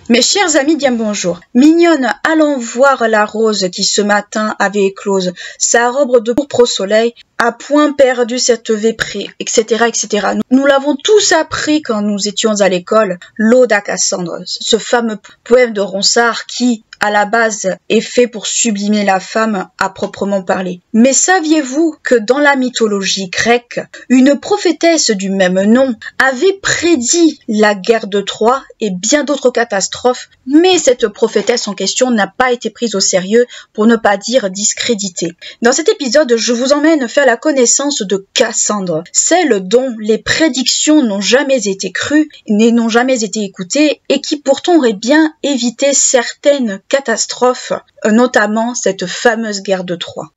Mes chers amis, bien bonjour. Mignonne, allons voir la rose qui ce matin avait éclose, sa robe de pourpre au soleil, a point perdu cette vépris, etc., etc. Nous l'avons tous appris quand nous étions à l'école, l'Ode à Cassandre, ce fameux poème de Ronsard qui, à la base, est fait pour sublimer la femme à proprement parler. Mais saviez-vous que dans la mythologie grecque, une prophétesse du même nom avait prédit la guerre de Troie et bien d'autres catastrophes, mais cette prophétesse en question n'a pas été prise au sérieux, pour ne pas dire discréditée. Dans cet épisode, je vous emmène faire la connaissance de Cassandre, celle dont les prédictions n'ont jamais été crues, n'ont jamais été écoutées, et qui pourtant aurait bien évité certaines catastrophes, notamment cette fameuse guerre de Troie.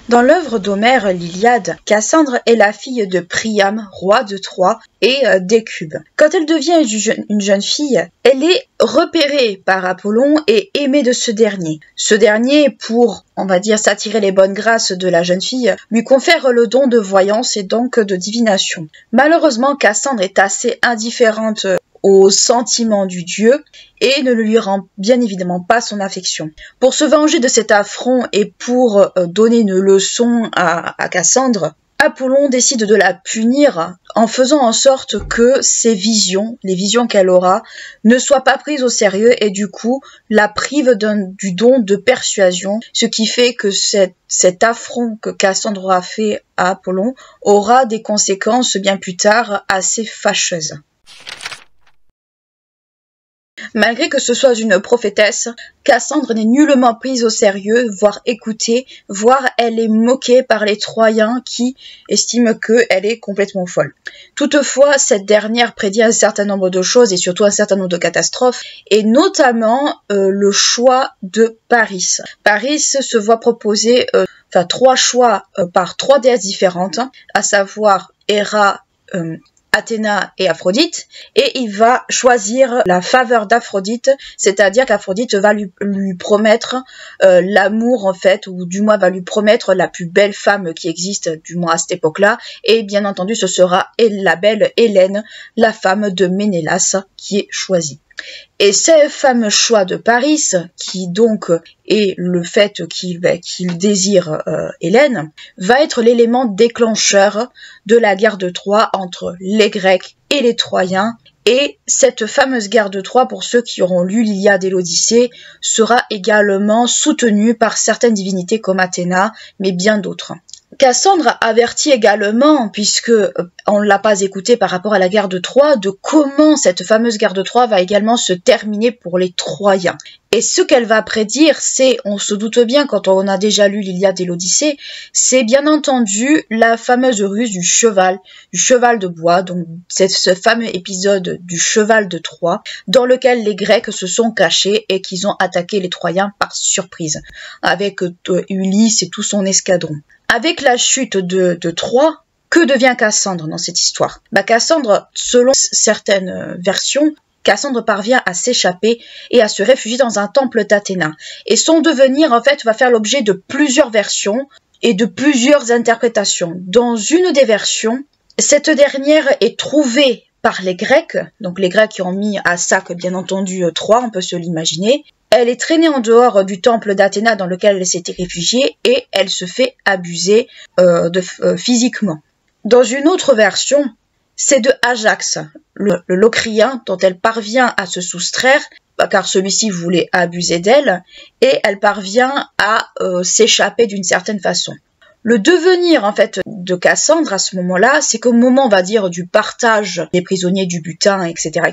Dans l'œuvre d'Homère, l'Iliade, Cassandre est la fille de Priam, roi de Troie, et d'Écube. Quand elle devient une jeune fille, elle est repérée par Apollon et aimée de ce dernier. Ce dernier, pour, on va dire, s'attirer les bonnes grâces de la jeune fille, lui confère le don de voyance et donc de divination. Malheureusement, Cassandre est assez indifférente au sentiment du dieu et ne lui rend bien évidemment pas son affection. Pour se venger de cet affront et pour donner une leçon à Cassandre, Apollon décide de la punir en faisant en sorte que ses visions, les visions qu'elle aura, ne soient pas prises au sérieux et du coup la prive du don de persuasion, ce qui fait que cet affront que Cassandre aura fait à Apollon aura des conséquences bien plus tard assez fâcheuses. Malgré que ce soit une prophétesse, Cassandre n'est nullement prise au sérieux, voire écoutée, voire elle est moquée par les Troyens qui estiment qu'elle est complètement folle. Toutefois, cette dernière prédit un certain nombre de choses et surtout un certain nombre de catastrophes, et notamment le choix de Paris. Paris se voit proposer 3 choix par 3 déesses différentes, à savoir Héra, Athéna et Aphrodite, et il va choisir la faveur d'Aphrodite, c'est-à-dire qu'Aphrodite va lui promettre l'amour en fait, ou du moins va lui promettre la plus belle femme qui existe, du moins à cette époque-là, et bien entendu ce sera la belle Hélène, la femme de Ménélas, qui est choisie. Et ce fameux choix de Paris, qui donc est le fait qu'il désire Hélène, va être l'élément déclencheur de la guerre de Troie entre les Grecs et les Troyens. Et cette fameuse guerre de Troie, pour ceux qui auront lu l'Iliade et l'Odyssée, sera également soutenue par certaines divinités comme Athéna, mais bien d'autres. Cassandre avertit également, puisque on ne l'a pas écouté par rapport à la guerre de Troie, de comment cette fameuse guerre de Troie va également se terminer pour les Troyens. Et ce qu'elle va prédire, c'est, on se doute bien quand on a déjà lu l'Iliade et l'Odyssée, c'est bien entendu la fameuse ruse du cheval de bois, donc c'est ce fameux épisode du cheval de Troie, dans lequel les Grecs se sont cachés et qu'ils ont attaqué les Troyens par surprise, avec Ulysse et tout son escadron. Avec la chute de Troie, que devient Cassandre dans cette histoire ? Cassandre, selon certaines versions, Cassandre parvient à s'échapper et à se réfugier dans un temple d'Athéna. Et son devenir, en fait, va faire l'objet de plusieurs versions et de plusieurs interprétations. Dans une des versions, cette dernière est trouvée par les Grecs, donc les Grecs qui ont mis à sac, bien entendu, Troie, on peut se l'imaginer. Elle est traînée en dehors du temple d'Athéna dans lequel elle s'était réfugiée et elle se fait abuser physiquement. Dans une autre version, c'est de Ajax, le Locrien, dont elle parvient à se soustraire, car celui-ci voulait abuser d'elle, et elle parvient à s'échapper d'une certaine façon. Le devenir en fait de Cassandre à ce moment-là, c'est qu'au moment, on va dire, du partage des prisonniers, du butin, etc.,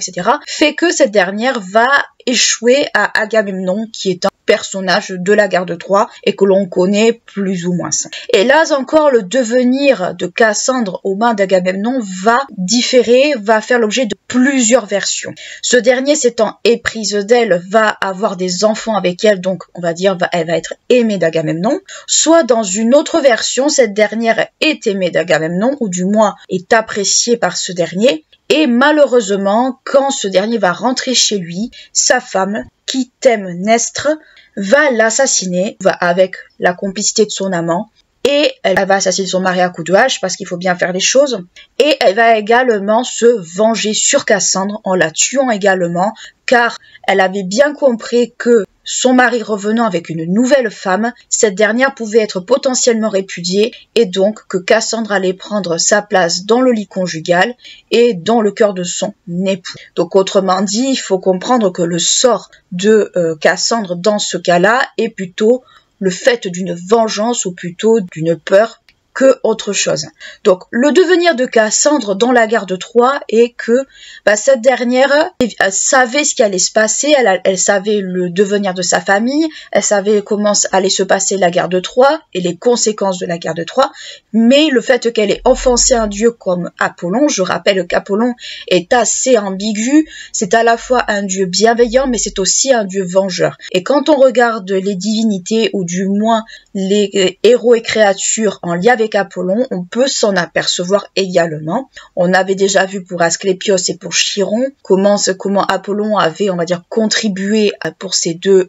fait que cette dernière va échouer à Agamemnon, qui est un personnage de la guerre de Troie et que l'on connaît plus ou moins. Et là encore, le devenir de Cassandre aux mains d'Agamemnon va différer, va faire l'objet de plusieurs versions. Ce dernier, s'étant éprise d'elle, va avoir des enfants avec elle, donc on va dire elle va être aimée d'Agamemnon. Soit dans une autre version, cette dernière est aimée d'Agamemnon, ou du moins est appréciée par ce dernier. Et malheureusement, quand ce dernier va rentrer chez lui, sa femme, Clytemnestre, va l'assassiner avec la complicité de son amant. et elle va assassiner son mari à coups de hache parce qu'il faut bien faire les choses. Et elle va également se venger sur Cassandre en la tuant également, car elle avait bien compris que son mari revenant avec une nouvelle femme, cette dernière pouvait être potentiellement répudiée et donc que Cassandre allait prendre sa place dans le lit conjugal et dans le cœur de son époux. Donc autrement dit, il faut comprendre que le sort de Cassandre dans ce cas-là est plutôt le fait d'une vengeance ou plutôt d'une peur que autre chose. Donc le devenir de Cassandre dans la guerre de Troie est que cette dernière savait ce qui allait se passer, elle savait le devenir de sa famille, elle savait comment allait se passer la guerre de Troie et les conséquences de la guerre de Troie, mais le fait qu'elle ait offensé un dieu comme Apollon, je rappelle qu'Apollon est assez ambigu, c'est à la fois un dieu bienveillant mais c'est aussi un dieu vengeur. Et quand on regarde les divinités ou du moins les héros et créatures en lien avec Apollon, on peut s'en apercevoir également. On avait déjà vu pour Asclépios et pour Chiron comment Apollon avait, on va dire, contribué pour ces deux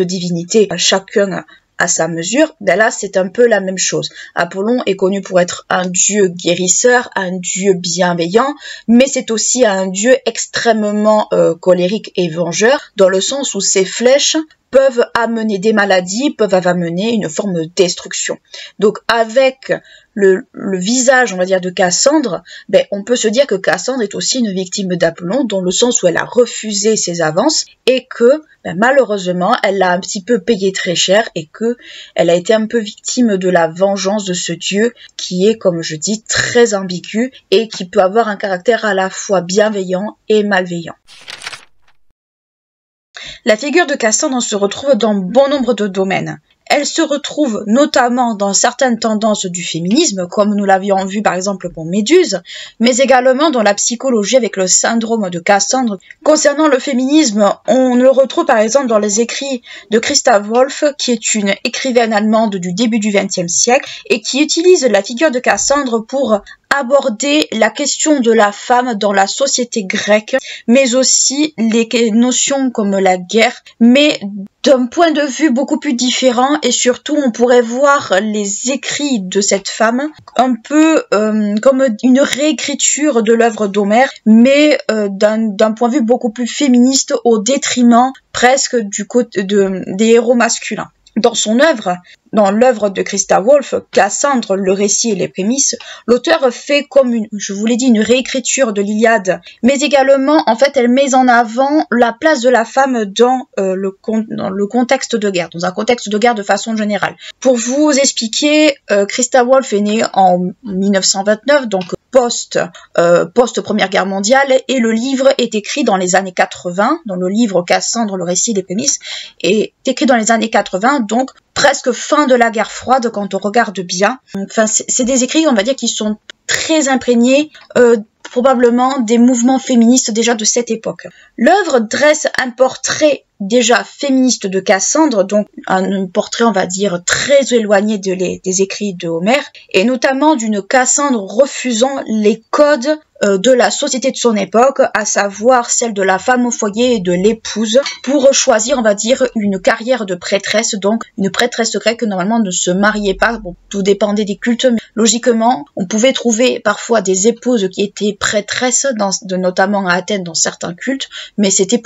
divinités, chacun à sa mesure. Ben là, c'est un peu la même chose. Apollon est connu pour être un dieu guérisseur, un dieu bienveillant, mais c'est aussi un dieu extrêmement colérique et vengeur, dans le sens où ses flèches peuvent amener des maladies, peuvent amener une forme de destruction. Donc avec le visage, on va dire, de Cassandre, on peut se dire que Cassandre est aussi une victime d'Apollon, dans le sens où elle a refusé ses avances et que malheureusement, elle l'a un petit peu payé très cher et que elle a été un peu victime de la vengeance de ce dieu qui est, comme je dis, très ambigu et qui peut avoir un caractère à la fois bienveillant et malveillant. La figure de Cassandre se retrouve dans bon nombre de domaines. Elle se retrouve notamment dans certaines tendances du féminisme, comme nous l'avions vu par exemple pour Méduse, mais également dans la psychologie avec le syndrome de Cassandre. Concernant le féminisme, on le retrouve par exemple dans les écrits de Christa Wolf, qui est une écrivaine allemande du début du XXe siècle, et qui utilise la figure de Cassandre pour aborder la question de la femme dans la société grecque, mais aussi les notions comme la guerre, mais d'un point de vue beaucoup plus différent, et surtout on pourrait voir les écrits de cette femme un peu comme une réécriture de l'œuvre d'Homère, mais d'un point de vue beaucoup plus féministe au détriment presque du côté des héros masculins. Dans son œuvre, dans l'œuvre de Christa Wolf, Cassandre, le récit et les prémices, l'auteur fait comme je vous l'ai dit, une réécriture de l'Iliade, mais également, en fait, elle met en avant la place de la femme dans le contexte de guerre, dans un contexte de guerre de façon générale. Pour vous expliquer, Christa Wolf est née en 1929, donc post-Première Guerre mondiale, et le livre est écrit dans les années 80, dans le livre Cassandre, le récit des prémices, est écrit dans les années 80, donc presque fin de la guerre froide quand on regarde bien. Enfin, c'est des écrits, on va dire, qui sont très imprégnés, probablement des mouvements féministes déjà de cette époque. L'œuvre dresse un portrait déjà féministe de Cassandre, donc un portrait, on va dire, très éloigné des écrits de Homère, et notamment d'une Cassandre refusant les codes de la société de son époque, à savoir celle de la femme au foyer et de l'épouse, pour choisir, on va dire, une carrière de prêtresse, donc une prêtresse grecque normalement ne se mariait pas, bon, tout dépendait des cultes, mais logiquement, on pouvait trouver parfois des épouses qui étaient prêtresses, notamment à Athènes dans certains cultes, mais c'était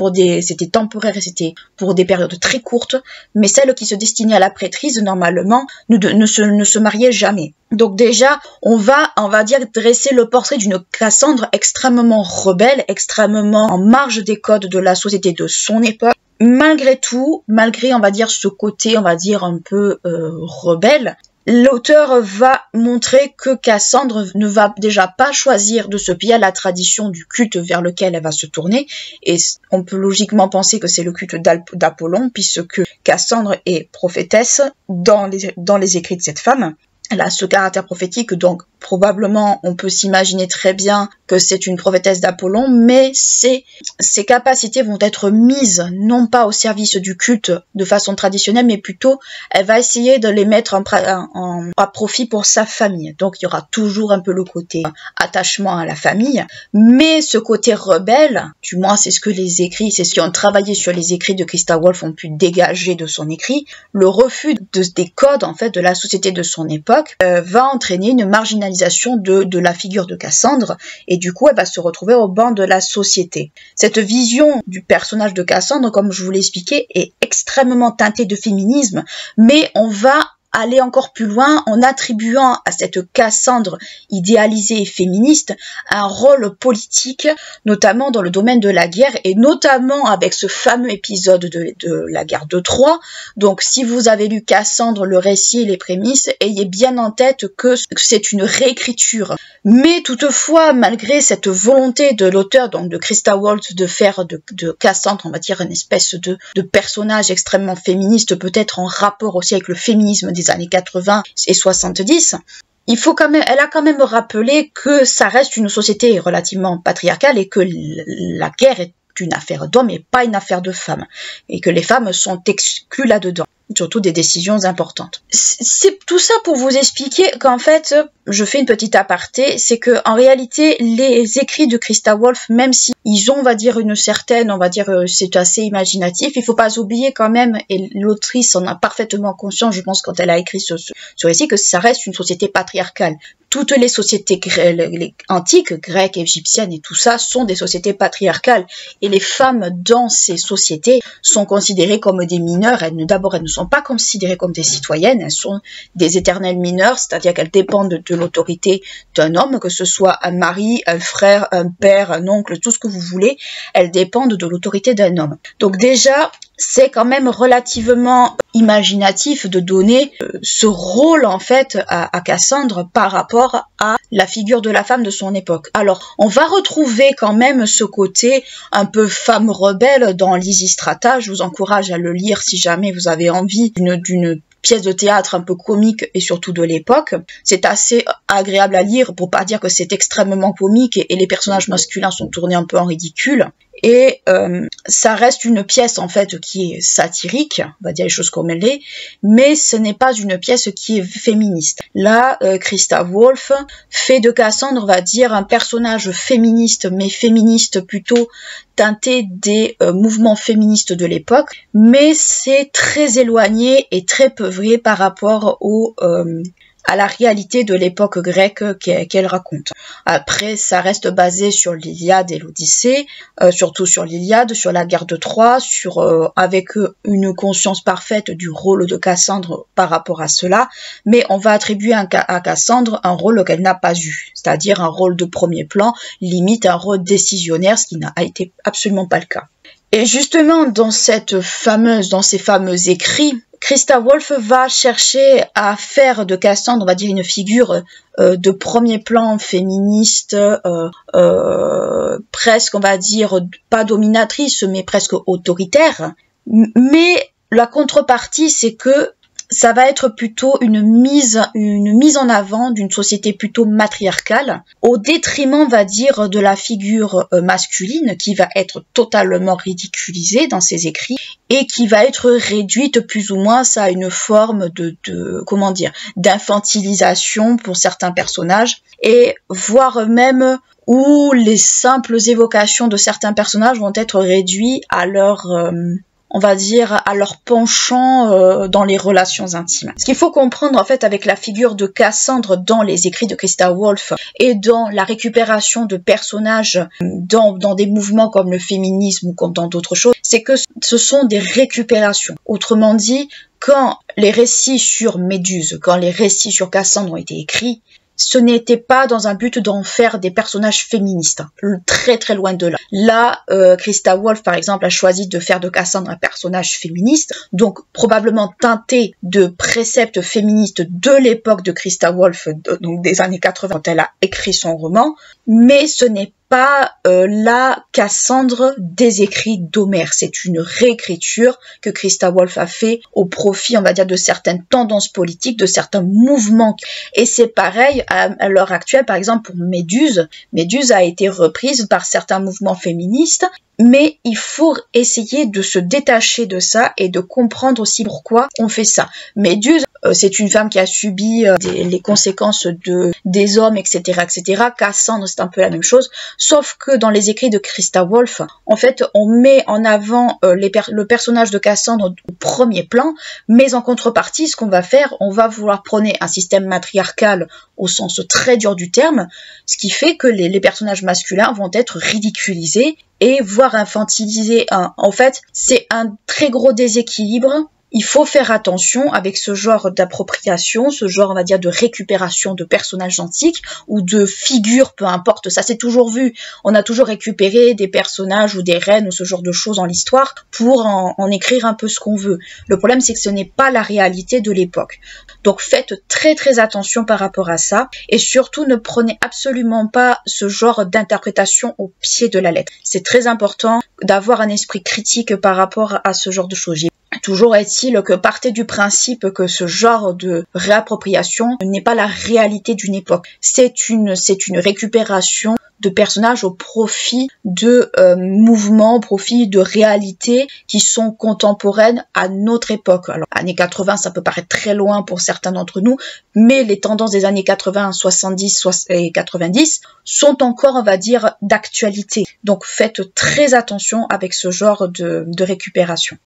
temporaire et c'était pour des périodes très courtes, mais celles qui se destinaient à la prêtrise, normalement, ne se mariaient jamais. Donc déjà, on va dire, dresser le portrait d'une Cassandre extrêmement rebelle, extrêmement en marge des codes de la société de son époque. Malgré tout, malgré, on va dire, ce côté, on va dire, un peu rebelle, l'auteur va montrer que Cassandre ne va déjà pas choisir de se plier à la tradition du culte vers lequel elle va se tourner, et on peut logiquement penser que c'est le culte d'Apollon, puisque Cassandre est prophétesse dans les écrits de cette femme. Elle a ce caractère prophétique, donc probablement on peut s'imaginer très bien que c'est une prophétesse d'Apollon, mais ses capacités vont être mises non pas au service du culte de façon traditionnelle, mais plutôt elle va essayer de les mettre à profit pour sa famille. Donc il y aura toujours un peu le côté attachement à la famille, mais ce côté rebelle, du moins c'est ce que les écrits, c'est ce qui ont travaillé sur les écrits de Christa Wolf ont pu dégager de son écrit, le refus des codes en fait de la société de son époque va entraîner une marginalisation de la figure de Cassandre, et du coup elle va se retrouver au banc de la société. Cette vision du personnage de Cassandre, comme je vous l'ai expliqué, est extrêmement teintée de féminisme, mais on va aller encore plus loin en attribuant à cette Cassandre idéalisée et féministe un rôle politique, notamment dans le domaine de la guerre, et notamment avec ce fameux épisode de la guerre de Troie. Donc si vous avez lu Cassandre, le récit et les prémices, ayez bien en tête que c'est une réécriture. Mais toutefois, malgré cette volonté de l'auteur, donc de Christa Wolf, de faire de Cassandre, on va dire, une espèce de personnage extrêmement féministe, peut-être en rapport aussi avec le féminisme des années 80 et 70, elle a quand même rappelé que ça reste une société relativement patriarcale et que la guerre est une affaire d'hommes et pas une affaire de femmes, et que les femmes sont exclues là-dedans, surtout des décisions importantes. C'est tout ça pour vous expliquer qu'en fait, je fais une petite aparté, c'est que en réalité, les écrits de Christa Wolf, même si ils ont, on va dire, une certaine, on va dire, c'est assez imaginatif, il faut pas oublier quand même, et l'autrice en a parfaitement conscience, je pense, quand elle a écrit ce récit, que ça reste une société patriarcale. Toutes les sociétés antiques, grecques, égyptiennes et tout ça, sont des sociétés patriarcales. Et les femmes dans ces sociétés sont considérées comme des mineures. D'abord, elles ne sont pas considérées comme des citoyennes, elles sont des éternelles mineures, c'est-à-dire qu'elles dépendent de l'autorité d'un homme, que ce soit un mari, un frère, un père, un oncle, tout ce que vous voulez, elles dépendent de l'autorité d'un homme. Donc déjà, c'est quand même relativement imaginatif de donner ce rôle en fait à Cassandre par rapport à la figure de la femme de son époque. Alors, on va retrouver quand même ce côté un peu femme rebelle dans Lysistrata. Je vous encourage à le lire si jamais vous avez envie d'une pièce de théâtre un peu comique et surtout de l'époque. C'est assez agréable à lire, pour pas dire que c'est extrêmement comique, et les personnages masculins sont tournés un peu en ridicule. Et ça reste une pièce en fait qui est satirique, on va dire les choses comme elle est, mais ce n'est pas une pièce qui est féministe. Là, Christa Wolf fait de Cassandre, on va dire, un personnage féministe, mais féministe plutôt teinté des mouvements féministes de l'époque, mais c'est très éloigné et très peu vrai par rapport à la réalité de l'époque grecque qu'elle raconte. Après, ça reste basé sur l'Iliade et l'Odyssée, surtout sur l'Iliade, sur la guerre de Troie, avec une conscience parfaite du rôle de Cassandre par rapport à cela, mais on va attribuer à Cassandre un rôle qu'elle n'a pas eu, c'est-à-dire un rôle de premier plan, limite un rôle décisionnaire, ce qui n'a été absolument pas le cas. Et justement, dans ces fameux écrits, Christa Wolf va chercher à faire de Cassandre, on va dire, une figure de premier plan féministe, presque, on va dire, pas dominatrice, mais presque autoritaire. Mais la contrepartie, c'est que ça va être plutôt une mise en avant d'une société plutôt matriarcale, au détriment, on va dire, de la figure masculine, qui va être totalement ridiculisée dans ses écrits, et qui va être réduite plus ou moins à une forme d'infantilisation pour certains personnages, et voire même où les simples évocations de certains personnages vont être réduits à leur on va dire, à leur penchant dans les relations intimes. Ce qu'il faut comprendre en fait avec la figure de Cassandre dans les écrits de Christa Wolf et dans la récupération de personnages dans des mouvements comme le féminisme ou comme dans d'autres choses, c'est que ce sont des récupérations. Autrement dit, quand les récits sur Méduse, quand les récits sur Cassandre ont été écrits, ce n'était pas dans un but d'en faire des personnages féministes, très très loin de là. Là, Christa Wolf, par exemple, a choisi de faire de Cassandre un personnage féministe, donc probablement teinté de préceptes féministes de l'époque de Christa Wolf, donc des années 80, quand elle a écrit son roman, mais ce n'est pas la Cassandre des écrits d'Homère. C'est une réécriture que Christa Wolf a fait au profit, on va dire, de certaines tendances politiques, de certains mouvements. Et c'est pareil à l'heure actuelle, par exemple, pour Méduse. Méduse a été reprise par certains mouvements féministes, mais il faut essayer de se détacher de ça et de comprendre aussi pourquoi on fait ça. Méduse, c'est une femme qui a subi les conséquences des hommes, etc., etc. Cassandre, c'est un peu la même chose, sauf que dans les écrits de Christa Wolf, en fait, on met en avant le personnage de Cassandre au premier plan, mais en contrepartie, ce qu'on va faire, on va vouloir prôner un système matriarcal au sens très dur du terme, ce qui fait que les personnages masculins vont être ridiculisés et voire infantilisés. En fait, c'est un très gros déséquilibre. Il faut faire attention avec ce genre d'appropriation, ce genre, on va dire, de récupération de personnages antiques ou de figures, peu importe. Ça, c'est toujours vu. On a toujours récupéré des personnages ou des reines ou ce genre de choses dans l'histoire pour en écrire un peu ce qu'on veut. Le problème, c'est que ce n'est pas la réalité de l'époque. Donc, faites très, très attention par rapport à ça. Et surtout, ne prenez absolument pas ce genre d'interprétation au pied de la lettre. C'est très important d'avoir un esprit critique par rapport à ce genre de choses. Toujours est-il que partez du principe que ce genre de réappropriation n'est pas la réalité d'une époque. C'est une récupération de personnages au profit de mouvements, au profit de réalités qui sont contemporaines à notre époque. Alors, années 80, ça peut paraître très loin pour certains d'entre nous, mais les tendances des années 80, 70 et 90 sont encore, on va dire, d'actualité. Donc, faites très attention avec ce genre de récupération.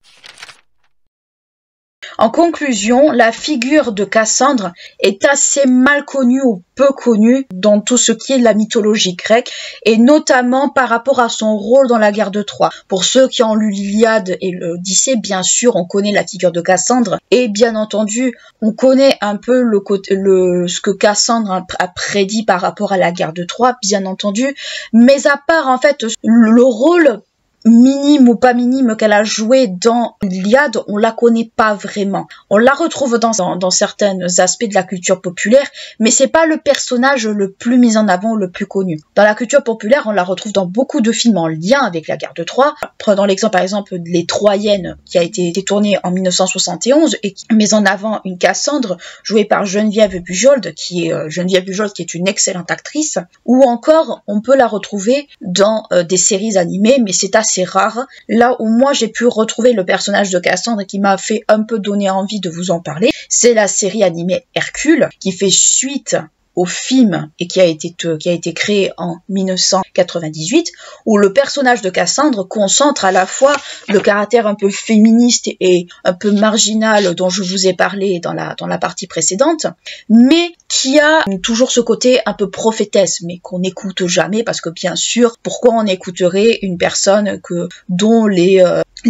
En conclusion, la figure de Cassandre est assez mal connue ou peu connue dans tout ce qui est la mythologie grecque, et notamment par rapport à son rôle dans la guerre de Troie. Pour ceux qui ont lu l'Iliade et l'Odyssée, bien sûr, on connaît la figure de Cassandre, et bien entendu, on connaît un peu ce que Cassandre a prédit par rapport à la guerre de Troie, bien entendu, mais à part, en fait, le rôle minime ou pas minime qu'elle a joué dans l'Iliade, on la connaît pas vraiment. On la retrouve dans certains aspects de la culture populaire, mais c'est pas le personnage le plus mis en avant, le plus connu. Dans la culture populaire, on la retrouve dans beaucoup de films en lien avec la guerre de Troie. Prenons l'exemple par exemple de Les Troyennes, qui a été tournée en 1971 et qui met en avant une Cassandre jouée par Geneviève Bujold, qui est une excellente actrice. Ou encore, on peut la retrouver dans des séries animées, mais c'est assez rare. Là où moi j'ai pu retrouver le personnage de Cassandre et qui m'a fait un peu donner envie de vous en parler, c'est la série animée Hercule, qui fait suite au film et qui a été créé en 1998, où le personnage de Cassandre concentre à la fois le caractère un peu féministe et un peu marginal dont je vous ai parlé dans la partie précédente, mais qui a toujours ce côté un peu prophétesse, mais qu'on n'écoute jamais, parce que bien sûr, pourquoi on écouterait une personne dont les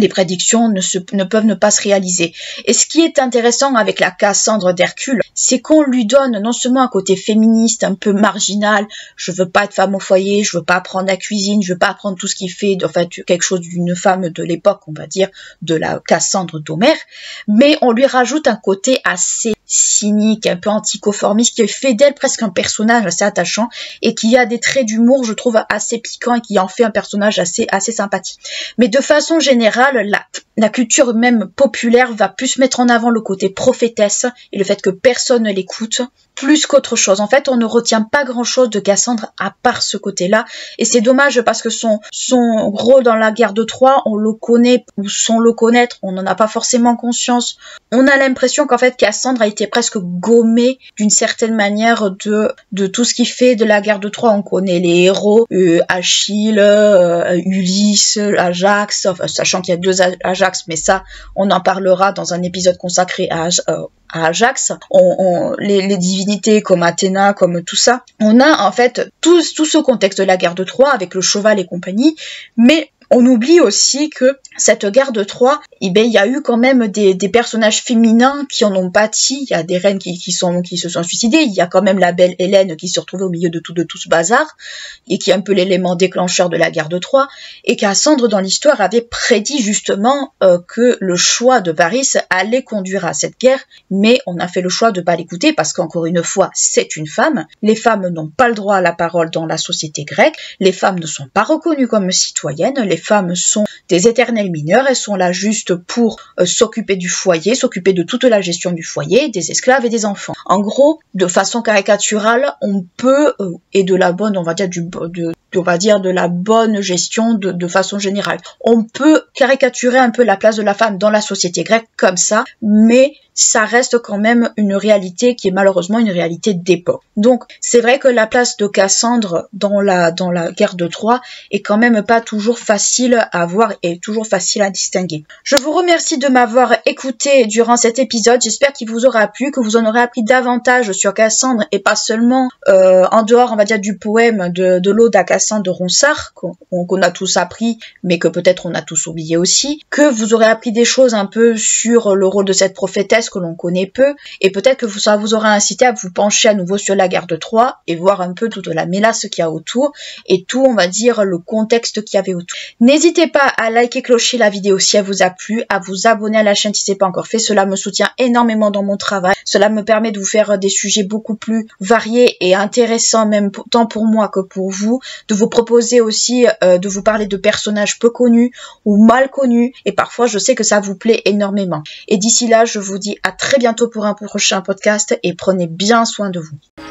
prédictions ne peuvent ne pas se réaliser. Et ce qui est intéressant avec la Cassandre d'Hercule, c'est qu'on lui donne non seulement un côté féministe, un peu marginal, je veux pas être femme au foyer, je veux pas apprendre la cuisine, je veux pas apprendre tout ce qui fait quelque chose d'une femme de l'époque, on va dire, de la Cassandre d'Homère, mais on lui rajoute un côté assez cynique, un peu anticonformiste, qui fait d'elle presque un personnage assez attachant et qui a des traits d'humour, je trouve, assez piquants et qui en fait un personnage assez sympathique. Mais de façon générale, la culture même populaire va plus mettre en avant le côté prophétesse et le fait que personne ne l'écoute, plus qu'autre chose. En fait, on ne retient pas grand-chose de Cassandre à part ce côté-là, et c'est dommage parce que son rôle dans la guerre de Troie, on le connaît ou sans le connaître, on n'en a pas forcément conscience. On a l'impression qu'en fait Cassandre a été presque gommée d'une certaine manière de tout ce qui fait de la guerre de Troie. On connaît les héros, Achille, Ulysse, Ajax, sachant qu'il y a 2 Ajax, mais ça, on en parlera dans un épisode consacré à Ajax, les divinités comme Athéna, comme tout ça. On a en fait tout ce contexte de la guerre de Troie avec le cheval et compagnie, mais On oublie aussi que cette guerre de Troie, il y a eu quand même des personnages féminins qui en ont pâti. Il y a des reines qui se sont suicidées. Il y a quand même la belle Hélène qui s'est retrouvée au milieu de tout ce bazar et qui est un peu l'élément déclencheur de la guerre de Troie. Et Cassandre, dans l'histoire, avait prédit justement que le choix de Paris allait conduire à cette guerre, mais on a fait le choix de pas l'écouter parce qu'encore une fois, c'est une femme. Les femmes n'ont pas le droit à la parole dans la société grecque. Les femmes ne sont pas reconnues comme citoyennes. Les femmes sont des éternelles mineures. Elles sont là juste pour s'occuper du foyer, s'occuper de toute la gestion du foyer, des esclaves et des enfants. En gros, de façon caricaturale, on peut, et de la bonne, on va dire de la bonne gestion de façon générale. On peut caricaturer un peu la place de la femme dans la société grecque comme ça, mais ça reste quand même une réalité qui est malheureusement une réalité d'époque. Donc, c'est vrai que la place de Cassandre dans la guerre de Troie est quand même pas toujours facile à voir et toujours facile à distinguer. Je vous remercie de m'avoir écouté durant cet épisode. J'espère qu'il vous aura plu, que vous en aurez appris davantage sur Cassandre et pas seulement en dehors, on va dire, du poème de l'Ode à Cassandre de Ronsard, qu'on a tous appris, mais que peut-être on a tous oublié aussi, que vous aurez appris des choses un peu sur le rôle de cette prophétesse que l'on connaît peu, et peut-être que ça vous aura incité à vous pencher à nouveau sur la guerre de Troie et voir un peu toute la mélasse qu'il y a autour et tout, on va dire, le contexte qu'il y avait autour. N'hésitez pas à liker, clocher la vidéo si elle vous a plu, à vous abonner à la chaîne si ce n'est pas encore fait, cela me soutient énormément dans mon travail, cela me permet de vous faire des sujets beaucoup plus variés et intéressants, même tant pour moi que pour vous, de vous proposer aussi de vous parler de personnages peu connus ou mal connus, et parfois je sais que ça vous plaît énormément. Et d'ici là, je vous dis à très bientôt pour un prochain podcast et prenez bien soin de vous.